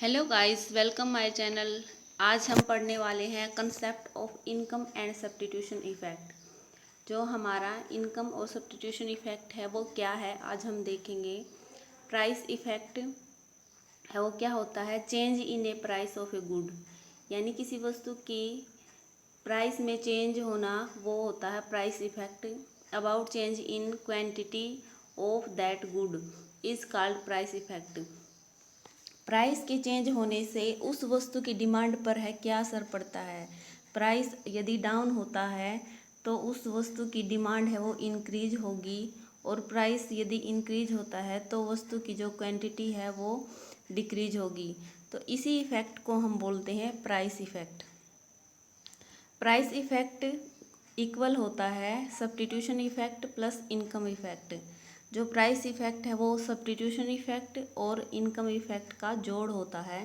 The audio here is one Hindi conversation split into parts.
Hello guys, welcome my channel. आज हम पढ़ने वाले हैं concept of income and substitution effect. जो हमारा इनकम और सब्स्टिट्यूशन इफ़ेक्ट है वो क्या है, आज हम देखेंगे। प्राइस इफ़ेक्ट है वो क्या होता है, change in A price of a good, यानी किसी वस्तु की प्राइस में चेंज होना वो होता है price effect. About change in quantity of that good is called price effect. Price के चेंज होने से उस वस्तु की डिमांड पर है क्या असर पड़ता है। प्राइस यदि डाउन होता है तो उस वस्तु की डिमांड है वो इंक्रीज होगी, और प्राइस यदि इंक्रीज होता है तो वस्तु की जो क्वांटिटी है वो डिक्रीज होगी। तो इसी इफ़ेक्ट को हम बोलते हैं price effect. Price effect equal होता है substitution effect plus income effect. जो प्राइस इफ़ेक्ट है वो सब्स्टिट्यूशन इफ़ेक्ट और इनकम इफ़ेक्ट का जोड़ होता है।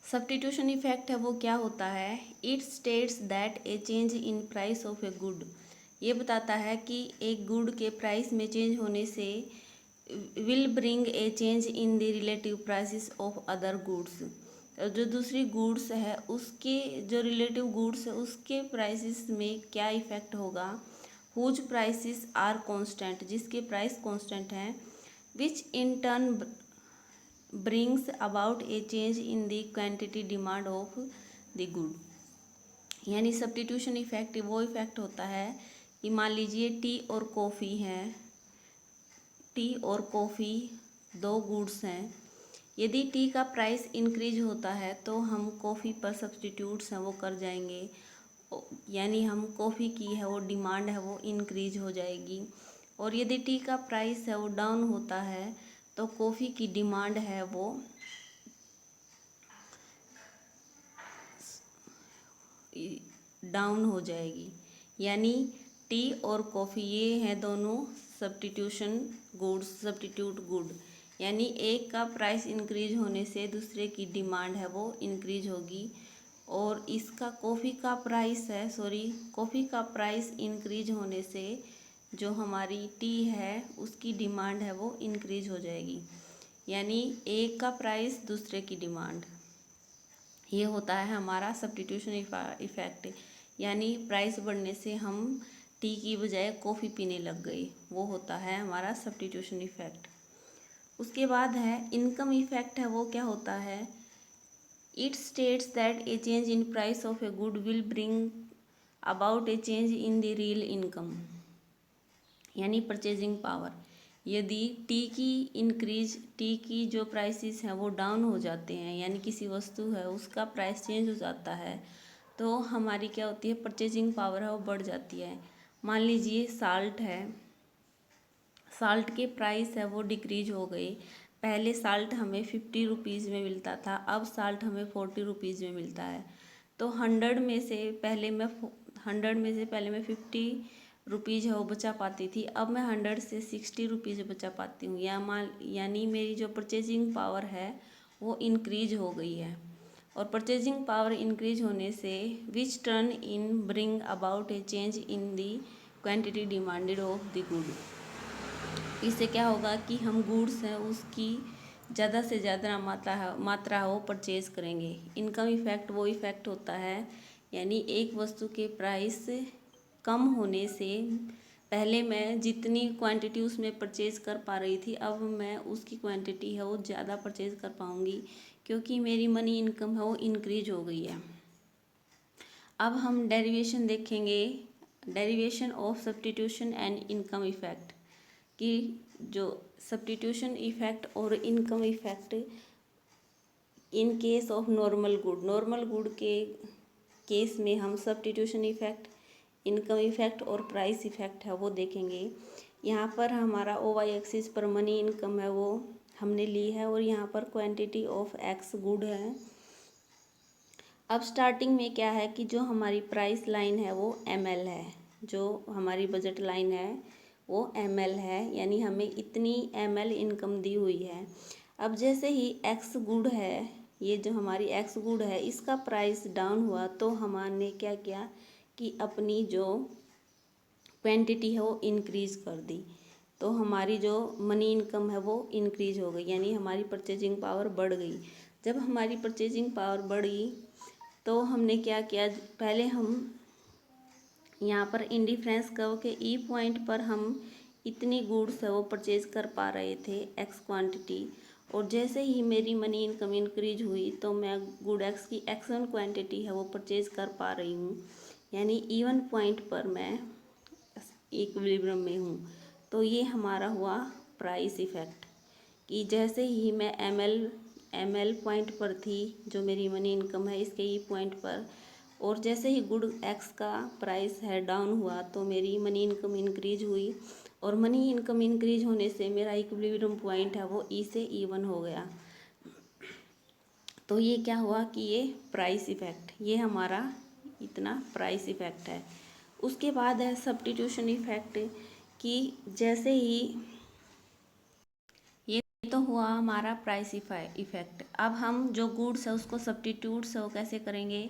सब्स्टिट्यूशन इफ़ेक्ट है वो क्या होता है, it states that A change in price of a good. ये बताता है कि एक गुड के प्राइस में चेंज होने से will bring a change in the relative prices of other goods. जो दूसरी गुड्स है उसके जो रिलेटिव गुड्स है उसके प्राइसेस में क्या इफ़ेक्ट होगा। हुज प्राइसेस आर कांस्टेंट, जिसके प्राइस कांस्टेंट हैं, which in turn brings about a change in the quantity demand of the good. यानी सब्स्टिट्यूशन इफेक्ट वो इफेक्ट होता है कि मान लीजिए टी और कॉफ़ी हैं, टी और कॉफ़ी दो गुड्स हैं। यदि टी का प्राइस इंक्रीज होता है तो हम कॉफ़ी पर सब्स्टिट्यूट्स हैं वो कर जाएंगे, यानी हम कॉफ़ी की है वो डिमांड है वो इंक्रीज हो जाएगी। और यदि टी का प्राइस है वो डाउन होता है तो कॉफ़ी की डिमांड है वो डाउन हो जाएगी। यानी टी और कॉफ़ी ये हैं दोनों सब्स्टिट्यूशन गुड्स, सब्स्टिट्यूट गुड। यानी एक का प्राइस इंक्रीज होने से दूसरे की डिमांड है वो इंक्रीज होगी, और इसका कॉफ़ी का प्राइस इंक्रीज होने से जो हमारी टी है उसकी डिमांड है वो इंक्रीज हो जाएगी। यानी एक का प्राइस दूसरे की डिमांड, ये होता है हमारा सब्स्टिट्यूशन इफ़ेक्ट। यानी प्राइस बढ़ने से हम टी की बजाय कॉफ़ी पीने लग गए, वो होता है हमारा सब्स्टिट्यूशन इफ़ेक्ट। उसके बाद है इनकम इफ़ेक्ट है वो क्या होता है, it states that A change in price of a good will bring about a change in the real income, यानी परचेजिंग पावर। यदि टी की जो प्राइसेस हैं वो डाउन हो जाते हैं, यानी किसी वस्तु है उसका प्राइस चेंज हो जाता है, तो हमारी क्या होती है, परचेजिंग पावर है वो बढ़ जाती है। मान लीजिए साल्ट है, साल्ट के प्राइस है वो डिक्रीज हो गई। पहले साल्ट हमें 50 रुपीज़ में मिलता था, अब साल्ट हमें 40 रुपीज़ में मिलता है। तो 100 में से पहले मैं 50 रुपीज़ है वो बचा पाती थी, अब मैं 100 से 60 रुपीज़ बचा पाती हूँ। यानी मेरी जो परचेजिंग पावर है वो इंक्रीज हो गई है। और परचेजिंग पावर इंक्रीज होने से विच turn in bring about a change in the quantity demanded of the good. इससे क्या होगा कि हम गुड्स हैं उसकी ज़्यादा से ज़्यादा मात्रा हो परचेज़ करेंगे। इनकम इफ़ेक्ट वो इफ़ेक्ट होता है, यानी एक वस्तु के प्राइस कम होने से पहले मैं जितनी क्वांटिटी उसमें परचेज़ कर पा रही थी, अब मैं उसकी क्वांटिटी है वो ज़्यादा परचेज़ कर पाऊँगी, क्योंकि मेरी मनी इनकम है वो इंक्रीज हो गई है। अब हम डेरिवेशन देखेंगे, derivation of substitution and income effect, कि जो सब्स्टिट्यूशन इफ़ेक्ट और income effect in case of normal good के केस में हम सब्स्टिट्यूशन इफ़ेक्ट, इनकम इफ़ेक्ट और प्राइस इफ़ेक्ट है वो देखेंगे। यहाँ पर हमारा OY एक्सिस पर मनी इनकम है वो हमने ली है, और यहाँ पर क्वांटिटी ऑफ एक्स गुड है। अब स्टार्टिंग में क्या है कि जो हमारी प्राइस लाइन है वो ML है, जो हमारी बजट लाइन है वो ML है, यानी हमें इतनी ML इनकम दी हुई है। अब जैसे ही एक्स गुड है, ये जो हमारी एक्स गुड है इसका प्राइस डाउन हुआ, तो हमने क्या किया कि अपनी जो क्वांटिटी है वो इंक्रीज कर दी। तो हमारी जो मनी इनकम है वो इंक्रीज हो गई, यानी हमारी परचेजिंग पावर बढ़ गई। जब हमारी परचेजिंग पावर बढ़ी तो हमने क्या किया, पहले हम यहाँ पर इंडिफरेंस कर्व के ई पॉइंट पर हम इतनी गुड्स है वो परचेज कर पा रहे थे एक्स क्वांटिटी, और जैसे ही मेरी मनी इनकम इंक्रीज हुई तो मैं गुड एक्स की एक्स वन क्वान्टिटी है वो परचेज कर पा रही हूँ, यानी इवन पॉइंट पर मैं इक्विलिब्रियम में हूँ। तो ये हमारा हुआ प्राइस इफेक्ट, कि जैसे ही मैं एम एल पॉइंट पर थी, जो मेरी मनी इनकम है इसके ई पॉइंट पर, और जैसे ही गुड एक्स का प्राइस है डाउन हुआ तो मेरी मनी इनकम इंक्रीज हुई, और मनी इनकम इंक्रीज होने से मेरा इक्विलिब्रियम पॉइंट है वो ई से इवन हो गया। तो ये क्या हुआ कि ये प्राइस इफेक्ट, ये हमारा इतना प्राइस इफेक्ट है। उसके बाद है सब्स्टिट्यूशन इफेक्ट, कि जैसे ही ये तो हुआ हमारा प्राइस इफेक्ट। अब हम जो गुड्स है उसको सब्स्टिट्यूट्स है वो कैसे करेंगे,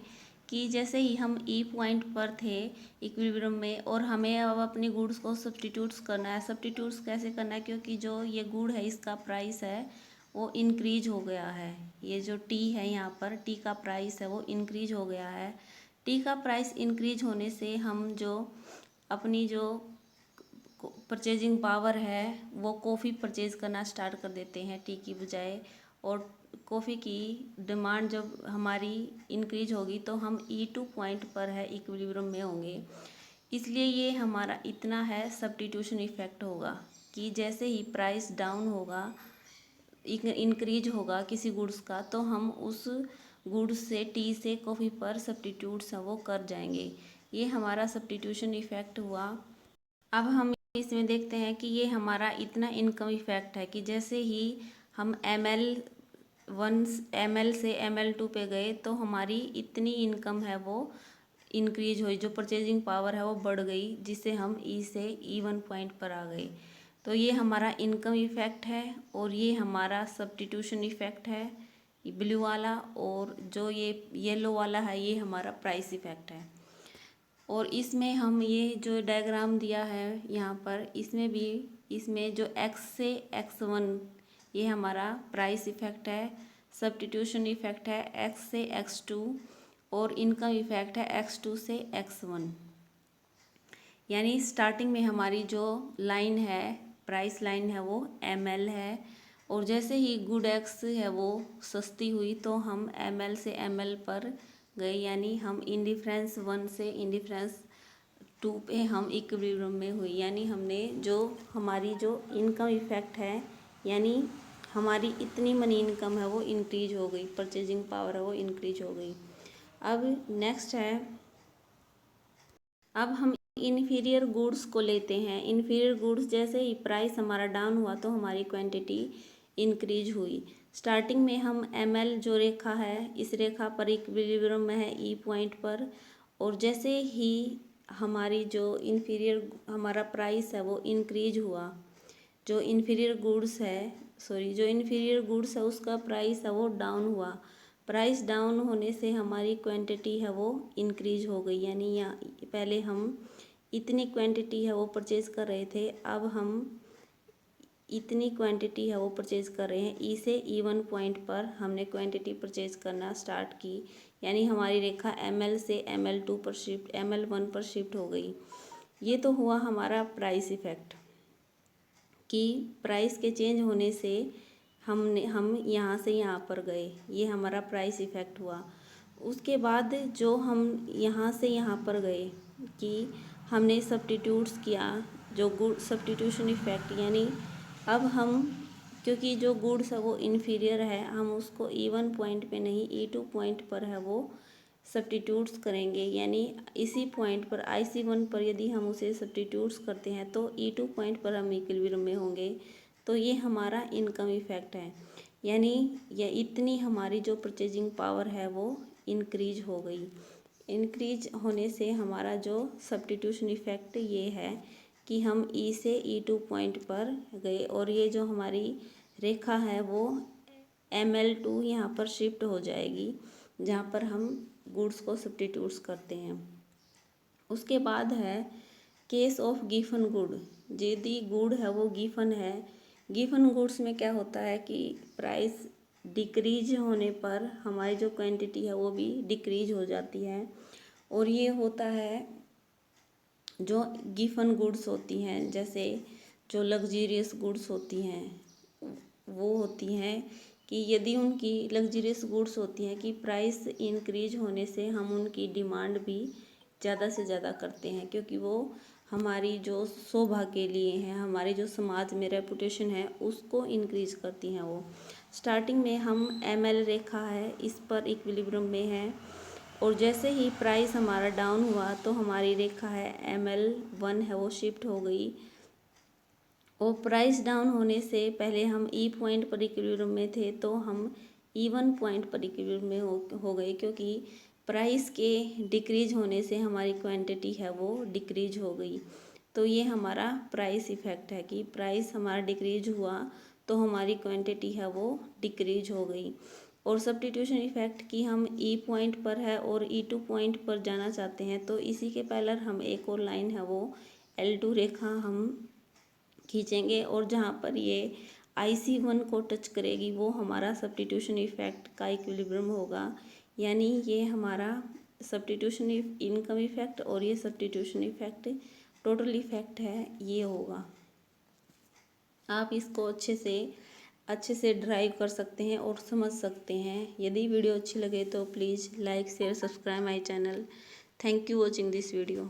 कि जैसे ही हम ई पॉइंट पर थे इक्विलिब्रियम में, और हमें अब अपनी गुड्स को सब्स्टिट्यूट्स करना है। सब्स्टिट्यूट्स कैसे करना है, क्योंकि जो ये गुड है इसका प्राइस है वो इंक्रीज हो गया है। ये जो टी है यहाँ पर, टी का प्राइस है वो इंक्रीज हो गया है। टी का प्राइस इंक्रीज होने से हम जो अपनी जो परचेजिंग पावर है वो कॉफ़ी परचेज करना स्टार्ट कर देते हैं टी की बजाय, और कॉफ़ी की डिमांड जब हमारी इंक्रीज होगी तो हम E2 पॉइंट पर है इक्विलिब्रियम में होंगे। इसलिए ये हमारा इतना है सब्स्टिट्यूशन इफेक्ट होगा, कि जैसे ही प्राइस डाउन होगा, इंक्रीज होगा किसी गुड्स का, तो हम उस गुड्स से टी से कॉफ़ी पर सब्स्टिट्यूट्स है वो कर जाएंगे। ये हमारा सब्स्टिट्यूशन इफेक्ट हुआ। अब हम इसमें देखते हैं कि ये हमारा इतना इनकम इफेक्ट है, कि जैसे ही हम ML1 से ML2 पे गए तो हमारी इतनी इनकम है वो इंक्रीज हुई, जो परचेजिंग पावर है वो बढ़ गई, जिससे हम ई से E1 पॉइंट पर आ गए। तो ये हमारा इनकम इफेक्ट है, और ये हमारा सब्स्टिट्यूशन इफेक्ट है ब्लू वाला, और जो ये येलो वाला है ये हमारा प्राइस इफेक्ट है। और इसमें हम ये जो डायग्राम दिया है यहाँ पर, इसमें भी इसमें जो x से x1 ये हमारा प्राइस इफेक्ट है, सब्स्टिट्यूशन इफेक्ट है x से x2, और इनकम इफेक्ट है x2 से x1। यानी स्टार्टिंग में हमारी जो लाइन है, प्राइस लाइन है वो ML है, और जैसे ही गुड एक्स है वो सस्ती हुई तो हम ML से ML पर गए, यानी हम इंडिफरेंस 1 से इंडिफरेंस 2 पे हम इक्विलिब्रियम में हुई। यानी हमने जो हमारी जो इनकम इफेक्ट है, यानी हमारी इतनी मनी इनकम है वो इंक्रीज हो गई, परचेजिंग पावर है वो इंक्रीज हो गई। अब नेक्स्ट है, अब हम इन्फीरियर गुड्स को लेते हैं। इन्फीरियर गुड्स जैसे ही प्राइस हमारा डाउन हुआ तो हमारी क्वांटिटी इंक्रीज हुई। स्टार्टिंग में हम ML जो रेखा है इस रेखा पर इक्विलिब्रियम में है ई पॉइंट पर, और जैसे ही हमारी जो इन्फीरियर हमारा प्राइस है वो इंक्रीज हुआ, जो इन्फीरियर गुड्स है जो इन्फीरियर गुड्स है उसका प्राइस है वो डाउन हुआ। प्राइस डाउन होने से हमारी क्वांटिटी है वो इंक्रीज हो गई, यानी यहाँ पहले हम इतनी क्वांटिटी है वो परचेज कर रहे थे, अब हम इतनी क्वांटिटी है वो परचेज कर रहे हैं। ई से E1 पॉइंट पर हमने क्वांटिटी परचेज करना स्टार्ट की, यानी हमारी रेखा ML से ML2 पर शिफ्ट ML1 पर शिफ्ट हो गई। ये तो हुआ हमारा प्राइस इफेक्ट, कि प्राइस के चेंज होने से हम यहाँ से यहाँ पर गए, ये हमारा प्राइस इफेक्ट हुआ। उसके बाद जो हम यहाँ से यहाँ पर गए कि हमने सब्स्टिट्यूट्स किया, जो गुड सब्स्टिट्यूशन इफेक्ट, यानी अब हम क्योंकि जो गुड्स है वो इन्फीरियर है, हम उसको E1 पॉइंट पे नहीं E2 पॉइंट पर है वो सब्स्टिट्यूट्स करेंगे, यानी इसी पॉइंट पर IC1 पर यदि हम उसे सब्स्टिट्यूट्स करते हैं तो E2 पॉइंट पर हम इक्विलिब्रियम में होंगे। तो ये हमारा इनकम इफेक्ट है, यानी यह इतनी हमारी जो परचेजिंग पावर है वो इंक्रीज हो गई। इंक्रीज होने से हमारा जो सब्स्टिट्यूशन इफेक्ट ये है कि हम E से E2 पॉइंट पर गए, और ये जो हमारी रेखा है वो ML2 यहाँ पर शिफ्ट हो जाएगी, जहाँ पर हम गुड्स को सब्स्टिट्यूट्स करते हैं। उसके बाद है केस ऑफ गिवन गुड, यदि गुड है वो गिवन है, गिवन गुड्स में क्या होता है कि प्राइस डिक्रीज होने पर हमारी जो क्वांटिटी है वो भी डिक्रीज हो जाती है। और ये होता है जो गिवन गुड्स होती हैं, जैसे जो लग्जीरियस गुड्स होती हैं वो होती हैं कि यदि उनकी लग्जीरियस गुड्स होती हैं कि प्राइस इंक्रीज होने से हम उनकी डिमांड भी ज़्यादा से ज़्यादा करते हैं, क्योंकि वो हमारी जो शोभा के लिए हैं, हमारे जो समाज में रेपुटेशन है उसको इंक्रीज करती हैं। वो स्टार्टिंग में हम ML रेखा है इस पर इक्विलिब्रियम में है, और जैसे ही प्राइस हमारा डाउन हुआ तो हमारी रेखा है ML1 है वो शिफ्ट हो गई। और प्राइस डाउन होने से पहले हम E पॉइंट पर इक्विलिब्रियम में थे, तो हम E1 पॉइंट पर इक्विलिब्रियम में हो गए, क्योंकि प्राइस के डिक्रीज होने से हमारी क्वांटिटी है वो डिक्रीज हो गई। तो ये हमारा प्राइस इफेक्ट है कि प्राइस हमारा डिक्रीज हुआ तो हमारी क्वांटिटी है वो डिक्रीज हो गई। और सब्स्टिट्यूशन इफेक्ट की हम E पॉइंट पर है और E2 पॉइंट पर जाना चाहते हैं, तो इसी के पैरेलल हम एक और लाइन है वो L2 रेखा हम खींचेंगे, और जहाँ पर ये IC1 को टच करेगी वो हमारा सब्स्टिट्यूशन इफेक्ट का इक्विलिब्रियम होगा। यानी ये हमारा सब्स्टिट्यूशन इनकम इफेक्ट और ये सब्स्टिट्यूशन इफेक्ट टोटल इफेक्ट है ये होगा। आप इसको अच्छे से ड्राइव कर सकते हैं और समझ सकते हैं। यदि वीडियो अच्छी लगे तो please like share subscribe my channel. Thank you watching this video.